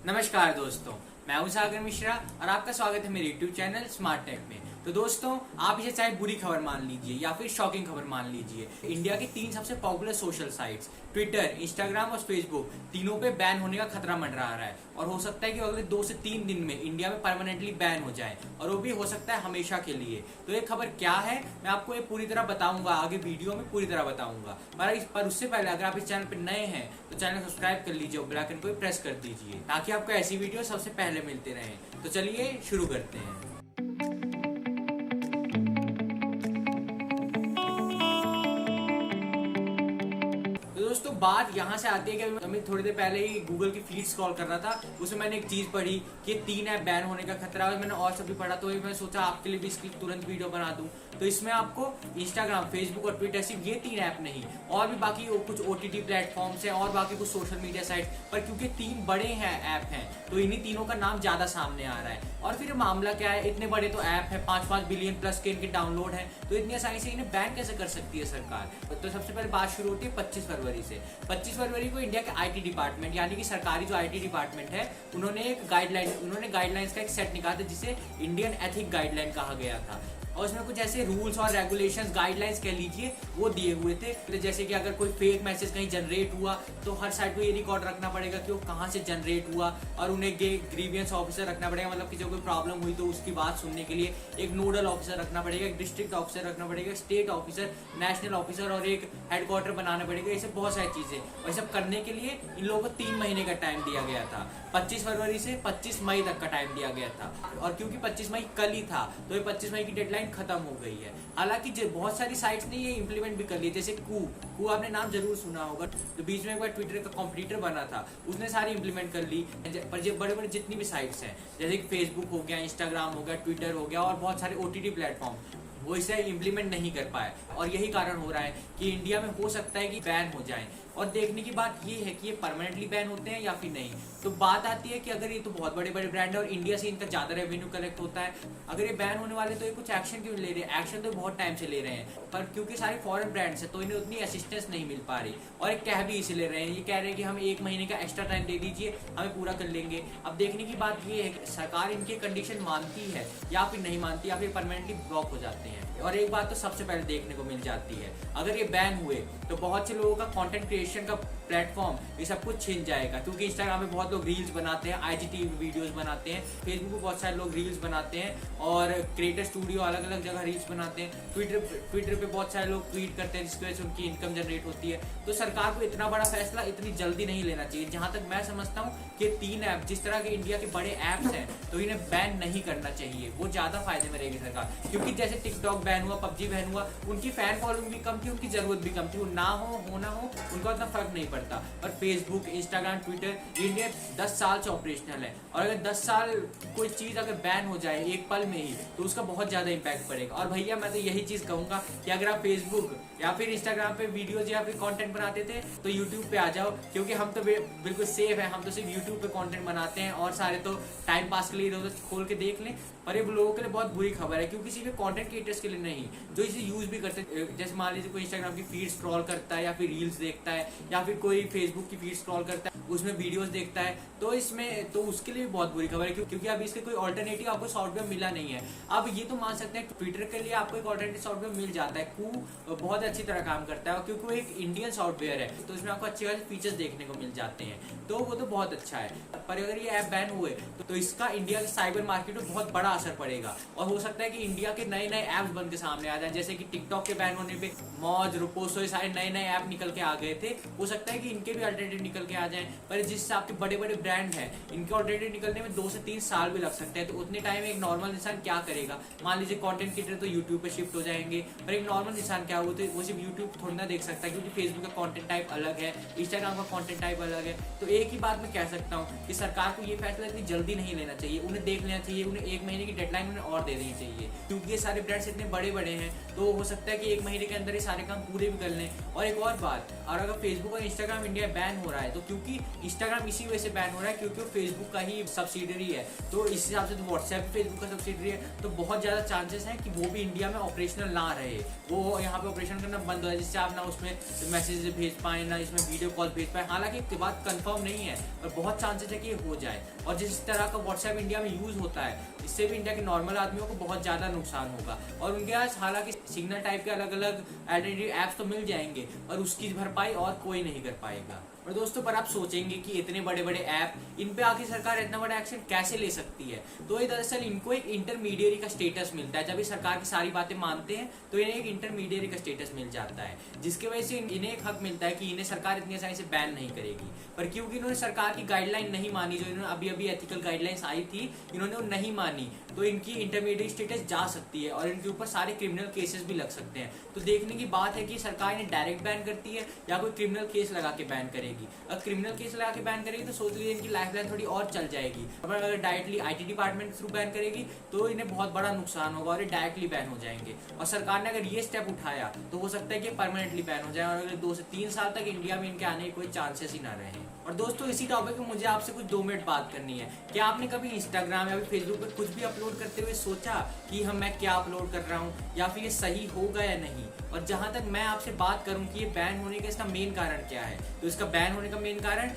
नमस्कार दोस्तों, मैं हूं सागर मिश्रा और आपका स्वागत है मेरे YouTube चैनल स्मार्ट टेक में। तो दोस्तों, आप इसे चाहे बुरी खबर मान लीजिए या फिर शॉकिंग खबर मान लीजिए, इंडिया की 3 सबसे popular social sites Twitter, Instagram और फेसबुक तीनों पे बैन होने का खतरा मंडरा रहा है और हो सकता है कि अगले 2 से 3 दिन में इंडिया में परमानेंटली बैन हो जाए और वो भी हो सकता है हमेशा के लिए। तो ये खबर क्या है, मैं आपको ये पूरी तरह बताऊंगा, आगे वीडियो में पूरी तरह बताऊंगा। पर उससे पहले अगर आप इस चैनल पर नए हैं तो चैनल सब्सक्राइब कर लीजिए और बेल आइकन को प्रेस कर दीजिए ताकि आपको ऐसी वीडियो सबसे पहले मिलते रहे। तो चलिए शुरू करते हैं। दोस्तों, बात यहाँ से आती है कि मैं थोड़ी देर पहले ही गूगल की फीड स्क्रॉल कर रहा था, उसमें मैंने एक चीज पढ़ी कि 3 ऐप बैन होने का खतरा है। मैंने और सब भी पढ़ा तो मैं सोचा आपके लिए भी इसकी तुरंत वीडियो बना दूं। तो इसमें आपको इंस्टाग्राम, फेसबुक और ट्विटर, सिर्फ ये 3 ऐप नहीं और भी बाकी कुछ OTT प्लेटफॉर्म्स हैं और बाकी कुछ सोशल मीडिया साइट पर, क्योंकि 3 बड़े हैं ऐप हैं तो इन्हीं तीनों का नाम ज्यादा सामने आ रहा है। और फिर मामला क्या है, इतने बड़े तो ऐप है, 5-5 बिलियन प्लस के इनके डाउनलोड है, तो इतनी आसानी से इन्हें बैन कैसे कर सकती है सरकार। तो सबसे पहले बात शुरू होती है 25 फरवरी से। 25 फरवरी को इंडिया के IT डिपार्टमेंट यानी कि सरकारी जो IT डिपार्टमेंट है उन्होंने गाइडलाइंस का एक सेट निकाला था जिसे इंडियन एथिक गाइडलाइन कहा गया था। और उसमें कुछ ऐसे रूल्स और रेगुलेशंस, गाइडलाइंस कह लीजिए, वो दिए हुए थे। तो जैसे कि अगर कोई फेक मैसेज कहीं जनरेट हुआ तो हर साइड को ये रिकॉर्ड रखना पड़ेगा कि वो कहाँ से जनरेट हुआ और उन्हें ग्रीवियंस ऑफिसर रखना पड़ेगा, मतलब कि जो कोई प्रॉब्लम हुई तो उसकी बात सुनने के लिए एक नोडल ऑफिसर रखना पड़ेगा, एक डिस्ट्रिक्ट ऑफिसर रखना पड़ेगा, स्टेट ऑफिसर, नेशनल ऑफिसर और एक हेडक्वार्टर बनाना पड़ेगा। ये सब बहुत सारी चीजें, और सब करने के लिए इन लोगों को 3 महीने का टाइम दिया गया था। 25 फरवरी से 25 मई तक का टाइम दिया गया था और क्योंकि 25 मई कल ही था तो ये 25 मई की डेडलाइन खत्म हो गई है। हालांकि बहुत सारी साइट्स ने ये इंप्लीमेंट भी कर लिया, जैसे कू आपने नाम जरूर सुना होगा, तो बीच में एक बार ट्विटर का कॉम्पिटिटर बना था, उसने सारी इंप्लीमेंट कर ली। पर जो बड़े बड़े जितनी भी साइट्स हैं जैसे कि फेसबुक हो गया, इंस्टाग्राम हो गया, ट्विटर हो गया और बहुत सारे OTT प्लेटफॉर्म, वो इसे इंप्लीमेंट नहीं कर पाए और यही कारण हो रहा है कि इंडिया में हो सकता है कि बैन हो जाए। और देखने की बात ये है कि ये परमानेंटली बैन होते हैं या फिर नहीं। तो बात आती है कि अगर ये तो बहुत बड़े बड़े ब्रांड है और इंडिया से इनका ज्यादा रेवेन्यू कलेक्ट होता है, अगर ये बैन होने वाले तो ये कुछ एक्शन क्यों ले रहे हैं? एक्शन तो बहुत टाइम से ले रहे हैं, पर क्योंकि सारे फॉरेन ब्रांड्स है तो इन्हें उतनी असिस्टेंस नहीं मिल पा रही और एक कह भी इसे ले रहे हैं, ये कह रहे हैं कि हम 1 महीने का एक्स्ट्रा टाइम दे दीजिए, हमें पूरा कर लेंगे। अब देखने की बात ये है कि सरकार इनके कंडीशन मानती है या फिर नहीं मानती या फिर परमानेंटली ब्लॉक हो जाते हैं। और एक बात तो सबसे पहले देखने को मिल जाती है, अगर ये बैन हुए तो बहुत से लोगों का कंटेंट क्रिएशन का प्लेटफॉर्म ये सब कुछ छिन जाएगा, क्योंकि इंस्टाग्राम में बहुत लोग रील्स बनाते हैं, IGTV वीडियोस बनाते हैं, फेसबुक पे बहुत सारे लोग रील्स बनाते हैं और क्रिएटर स्टूडियो अलग अलग जगह रील्स बनाते हैं, ट्विटर पे बहुत सारे लोग ट्वीट करते हैं जिसकी वजह से उनकी इनकम जनरेट होती है। तो सरकार को इतना बड़ा फैसला इतनी जल्दी नहीं लेना चाहिए। जहां तक मैं समझता हूँ कि 3 ऐप जिस तरह के इंडिया के बड़े ऐप्स हैं तो इन्हें बैन नहीं करना चाहिए, वो ज्यादा फायदे में रहेगी सरकार। क्योंकि जैसे टिकटॉक बैन हुआ, PUBG बैन हुआ, उनकी फैन फॉलोइंग भी कम थी, उनकी जरूरत भी कम थी, वो ना हो उनका उतना फर्क नहीं पड़ता। पर फेसबुक, इंस्टाग्राम, ट्विटर इंडिया 10 साल से ऑपरेशनल है और अगर 10 साल कोई चीज अगर बैन हो जाए एक पल में ही तो उसका बहुत ज्यादा इंपैक्ट पड़ेगा। और भैया मैं तो यही चीज कहूंगा कि अगर आप फेसबुक या फिर इंस्टाग्राम पे वीडियोज या फिर कंटेंट बनाते थे तो यूट्यूब पे आ जाओ, क्योंकि हम तो बिल्कुल सेफ है, हम तो सिर्फ यूट्यूब पे कंटेंट बनाते हैं और सारे तो टाइम पास के लिए इधर खोल के देख लें। पर ये लोगों के लिए बहुत बुरी खबर है, क्योंकि सिर्फ कंटेंट क्रिएटर्स के लिए नहीं, जो इसे यूज भी करते हैं, जैसे मान लीजिए कोई इंस्टाग्राम की फीड स्क्रॉल करता है या फिर रील्स देखता है या फिर कोई फेसबुक की फीड स्क्रॉल करता है उसमें वीडियोस देखता है, तो इसमें तो उसके लिए भी बहुत बुरी खबर है, क्योंकि अभी इसके कोई ऑल्टरनेटिव आपको सॉफ्टवेयर मिला नहीं है। अब ये तो मान सकते हैं ट्विटर के लिए आपको एक ऑल्टरनेटिव सॉफ्टवेयर मिल जाता है, कू बहुत अच्छी तरह काम करता है क्योंकि वो एक इंडियन सॉफ्टवेयर है तो इसमें आपको अच्छे खासे फीचर्स देखने को मिल जाते हैं, तो वो तो बहुत अच्छा है। पर अगर ये ऐप बैन हुए तो इसका इंडिया के साइबर मार्केट में बहुत बड़ा असर पड़ेगा और हो सकता है कि इंडिया के नए नए ऐप्स बन के सामने आ जाए, जैसे कि टिकटॉक के बैन होने पे मौज, रुपोसो, सारे नए नए ऐप निकल के आ गए थे, हो सकता है कि इनके भी अल्टरनेटिव निकल के आ जाए। पर जिस हिसाब के बड़े बड़े ब्रांड हैं इनके अल्टरनेटिव निकलने में 2 से 3 साल भी लग सकते हैं, तो उतने टाइम एक नॉर्मल इंसान क्या करेगा? मान लीजिए कंटेंट क्रिएटर तो यूट्यूब पे शिफ्ट हो जाएंगे, पर एक नॉर्मल इंसान क्या हो, तो वो सिर्फ यूट्यूब थोड़ी ना देख सकता है, क्योंकि फेसबुक का कंटेंट टाइप अलग है, इंस्टाग्राम का कंटेंट टाइप अलग है। तो एक ही बात मैं कह सकता हूँ कि सरकार को ये फैसला इतनी जल्दी नहीं लेना चाहिए, उन्हें देख लेना चाहिए, उन्हें 1 महीने की डेडलाइन उन्हें और दे देनी चाहिए, क्योंकि ये सारे ब्रांड्स इतने बड़े बड़े हैं तो हो सकता है कि 1 महीने के अंदर ही सारे काम पूरे भी कर लें। और एक और बात, और अगर फेसबुक और इंस्टाग्राम इंडिया बैन हो रहा है तो क्योंकि इंस्टाग्राम इसी वजह से बैन हो रहा है क्योंकि वो फेसबुक का ही सब्सिडरी है, तो इस हिसाब से तो व्हाट्सएप भी फेसबुक का सब्सिडरी है, तो बहुत ज़्यादा चांसेस हैं कि वो भी इंडिया में ऑपरेशनल ना रहे, वो यहाँ पे ऑपरेशन करना बंद हो जाए, जिससे आप ना उसमें मैसेज भेज पाएँ ना इसमें वीडियो कॉल भेज पाए। हालांकि एक बात कंफर्म नहीं है पर बहुत चांसेस है कि ये हो जाए। और जिस तरह का व्हाट्सएप इंडिया में यूज़ होता है इससे भी इंडिया के नॉर्मल आदमियों को बहुत ज़्यादा नुकसान होगा। और उनके पास हालांकि सिग्नल टाइप के अलग अलग आइडेंटिटी ऐप्स तो मिल जाएंगे और उसकी भरपाई और कोई नहीं कर पाएगा। और दोस्तों पर आप सोचेंगे कि इतने बड़े बड़े ऐप इन पे आखिर सरकार इतना बड़ा एक्शन कैसे ले सकती है, तो ये दरअसल इनको एक इंटरमीडिएरी का स्टेटस मिलता है। जब ये सरकार की सारी बातें मानते हैं तो इन्हें एक इंटरमीडिएरी का स्टेटस मिल जाता है, जिसकी वजह से इन्हें एक हक मिलता है कि इन्हें सरकार इतनी आसानी से बैन नहीं करेगी। पर क्योंकि इन्होंने सरकार की गाइडलाइन नहीं मानी, जो इन्होंने अभी अभी एथिकल गाइडलाइंस आई थी इन्होंने वो नहीं मानी, तो इनकी इंटरमीडिएट स्टेटस जा सकती है और इनके ऊपर सारे क्रिमिनल केसेस भी लग सकते हैं। तो देखने की बात है कि सरकार इन्हें डायरेक्ट बैन करती है या कोई क्रिमिनल केस लगा के बैन करेगी। अगर क्रिमिनल केस लगा के बैन करेगी तो सोच लीजिए इनकी लाइफलाइन थोड़ी और चल जाएगी। अगर directly IT department through ban करेगी तो इन्हें बहुत बड़ा नुकसान होगा और ये डायरेक्टली बैन हो जाएंगे। और सरकार ने अगर ये स्टेप उठाया तो हो सकता है कि परमानेंटली बैन हो जाए और अगले 2 से 3 साल तक इंडिया में इनके आने के कोई चांसेस ही ना रहे। और दोस्तों इसी टॉपिक पे मुझे आपसे कुछ 2 मिनट बात करनी है। क्या आपने कभी इंस्टाग्राम या फेसबुक पे कुछ भी अपलोड करते हुए सोचा कि मैं क्या अपलोड कर रहा हूँ या फिर ये सही होगा या नहीं? और जहां तक मैं आपसे बात करूं कि ये बैन होने का इसका मेन कारण क्या है, तो इसका बैन होने का मेन कारण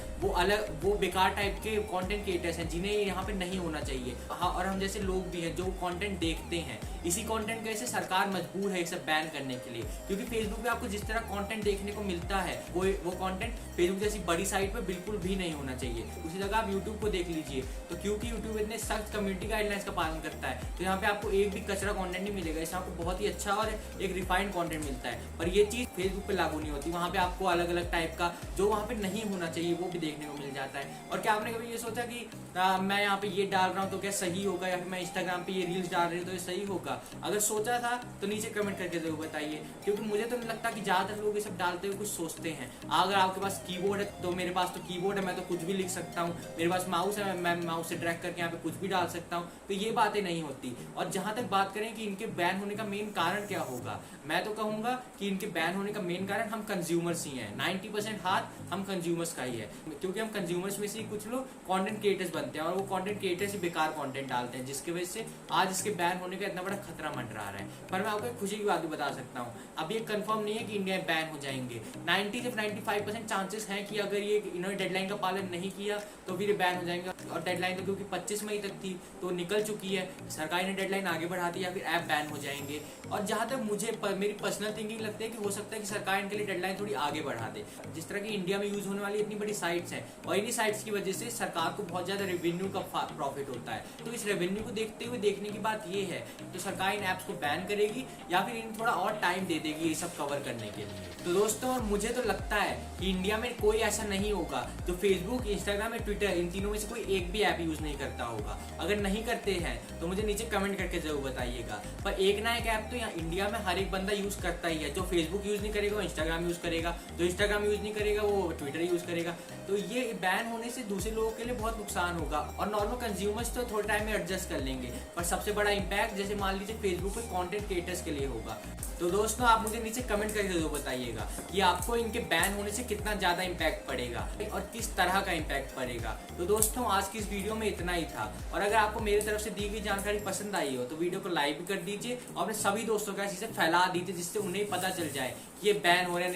वो बेकार टाइप के कंटेंट क्रिएटर्स हैं जिन्हें यहाँ पे नहीं होना चाहिए। हाँ, और हम जैसे लोग भी हैं जो कंटेंट देखते हैं, इसी कंटेंट की वजह से सरकार मजबूर है इसे बैन करने के लिए। क्योंकि फेसबुक पे आपको जिस तरह कंटेंट देखने को मिलता है वो कंटेंट फेसबुक जैसी बड़ी साइट पे बिल्कुल भी नहीं होना चाहिए। उसी जगह आप यूट्यूब को देख लीजिए, तो क्योंकि यूट्यूब इतने सख्त कम्युनिटी गाइडलाइंस का पालन करता है तो यहाँ पे आपको एक भी कचरा कंटेंट नहीं मिलेगा, इसमें आपको बहुत ही अच्छा और एक रिफाइंड कंटेंट मिलता है। पर ये चीज़ फेसबुक पे लागू नहीं होती, वहाँ पे आपको अलग अलग टाइप का जो वहाँ पे नहीं होना चाहिए वो भी देखने को मिल जाता है। और क्या आपने कभी ये सोचा कि मैं यहाँ पे ये डाल रहा हूँ तो क्या सही होगा, या फिर मैं इंस्टाग्राम पे ये रील्स डाल रही हूँ तो ये सही होगा? अगर सोचा था तो नीचे कमेंट करके जरूर बताइए, क्योंकि मुझे तो नहीं लगता कि ज़्यादातर लोग ये सब डालते हुए कुछ सोचते हैं। अगर आपके पास कीबोर्ड है तो मेरे पास तो कीबोर्ड है, मैं तो कुछ भी लिख सकता हूँ। मेरे पास माउस है, मैं माउस से ड्रैग करके यहाँ पे कुछ भी डाल सकता हूँ, तो ये बातें नहीं होती। और जहाँ तक बात करें कि इनके बैन होने का मेन कारण क्या होगा, मैं तो कहूँगा कि इनके बैन होने का मेन कारण हम कंज्यूमर्स ही हैं। 90% हाथ हम कंज्यूमर्स का ही है, क्योंकि हम कंज्यूमर्स में से कुछ लोग कंटेंट क्रिएटर्स बनते हैं और वो कंटेंट क्रिएटर्स ही बेकार कंटेंट डालते हैं, जिसकी वजह से आज इसके बैन होने का इतना बड़ा खतरा मंडरा रहा है। पर मैं आपको एक खुशी की बात भी बता सकता हूँ, अब ये कंफर्म नहीं है कि इंडिया में बैन हो जाएंगे। 90 से 95% चांसेस हैं कि अगर ये इन्होंने डेडलाइन का पालन नहीं किया तो फिर ये बैन हो जाएंगे। और डेडलाइन तो क्योंकि 25 मई तक थी तो निकल चुकी है, सरकार ने डेडलाइन आगे बढ़ा दी या फिर ऐप बैन हो जाएंगे। और जहाँ तक मुझे मेरी पर्सनल थिंकिंग लगती है कि हो सकता है कि सरकार इनके लिए डेडलाइन थोड़ी आगे बढ़ा दे। जिस तरह की इंडिया में यूज होने वाली इतनी बड़ी साइट्स हैं और इन्हीं साइट्स की वजह से सरकार को बहुत ज्यादा रेवेन्यू का प्रॉफिट होता है, तो इस रेवेन्यू को देखते हुए देखने की बात ये है तो सरकार इन ऐप्स को बैन करेगी या फिर इन्हें थोड़ा और टाइम दे देगी ये सब कवर करने के लिए। तो दोस्तों और मुझे तो लगता है कि इंडिया में कोई ऐसा नहीं होगा जो फेसबुक, इंस्टाग्राम या ट्विटर इन तीनों में से कोई एक भी ऐप यूज नहीं करता होगा। अगर नहीं करते हैं तो मुझे नीचे कमेंट करके जरूर बताइएगा। पर एक ना एक ऐप तो यहाँ इंडिया में हर एक बंदा यूज करता ही है। जो फेसबुक यूज नहीं करेगा वो इंस्टाग्राम यूज करेगा, जो इंस्टाग्राम यूज नहीं करेगा वो ट्विटर यूज करेगा। तो ये बैन होने से दूसरे लोगों के लिए बहुत नुकसान होगा और नॉर्मल कंज्यूमर्स तो थोड़े टाइम में एडजस्ट कर लेंगे, पर सबसे बड़ा इंपैक्ट जैसे मान लीजिए फेसबुक पे कंटेंट क्रिएटर्स के लिए होगा। तो दोस्तों आप मुझे नीचे कमेंट करके जरूर बताइएगा कि आपको इनके बैन होने से कितना ज्यादा इंपैक्ट पड़ेगा और किस तरह का इंपैक्ट पड़ेगा। तो दोस्तों आज की इस वीडियो में इतना ही था, और अगर आपको मेरी तरफ से दी गई जानकारी पसंद आई हो तो वीडियो को लाइक भी कर दीजिए और अपने सभी दोस्तों का इसे फैला दीजिए, जिससे उन्हें पता चल जाए कि ये बैन हो रहा है।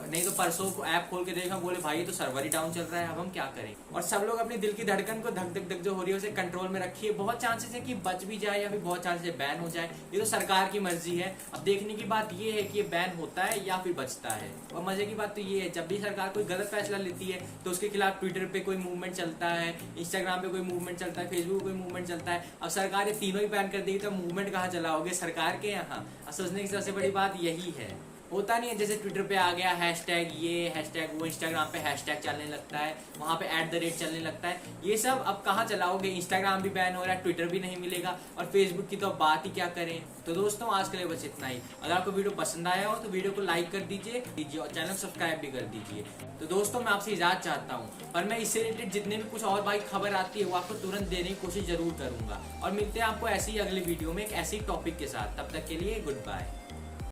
नहीं तो परसों ऐप खोल के देखा बोले भाई ये तो सर्वर ही डाउन चल रहा है, अब हम क्या करें। और सब लोग अपनी दिल की धड़कन को धक धक धक जो हो रही है उसे कंट्रोल में रखिए। बहुत चांसेस है कि बच भी जाए या फिर बहुत चांसेस है बैन हो जाए, ये तो सरकार की मर्जी है। अब देखने की बात ये है कि ये बैन होता है या फिर बचता है। और मजे की बात तो ये है जब भी सरकार कोई गलत फैसला लेती है तो उसके खिलाफ ट्विटर पे कोई मूवमेंट चलता है, इंस्टाग्राम पे कोई मूवमेंट चलता है, फेसबुक पे कोई मूवमेंट चलता है। अब सरकार ये तीनों ही बैन कर देगी तो मूवमेंट कहाँ चलाओगे सरकार के यहाँ। सोचने की सबसे बड़ी बात यही है। होता नहीं है जैसे ट्विटर पे आ गया हैशटैग ये हैशटैग वो, इंस्टाग्राम पे हैशटैग चलने लगता है, वहाँ पे @ चलने लगता है। ये सब अब कहाँ चलाओगे। इंस्टाग्राम भी बैन हो रहा है, ट्विटर भी नहीं मिलेगा और फेसबुक की तो अब बात ही क्या करें। तो दोस्तों आज के लिए बस इतना ही। अगर आपको वीडियो पसंद आया हो तो वीडियो को लाइक कर दीजिए और चैनल सब्सक्राइब भी कर दीजिए। तो दोस्तों मैं आपसे इजाजत चाहता हूँ, पर मैं इससे रिलेटेड जितने भी कुछ और भाई खबर आती है वो आपको तुरंत देने की कोशिश जरूर करूंगा। और मिलते हैं आपको ऐसे ही अगले वीडियो में एक ऐसे ही टॉपिक के साथ। तब तक के लिए गुड बाय।